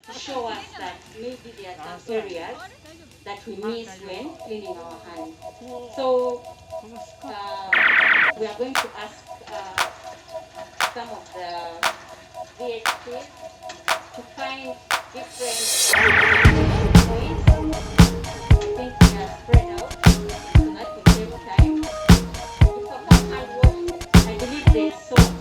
to show us that maybe there are some areas that we miss when cleaning our hands. So we are going to ask some of the VHPs to find different points. I think they are spread out so that we save time. If I come hand wash, I believe there's soap.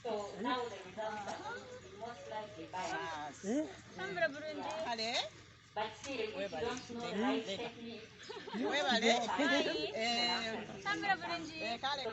So now the results are most likely biased. But still, if you don't know the right technique, Webale. Sambra bulungi. Kale.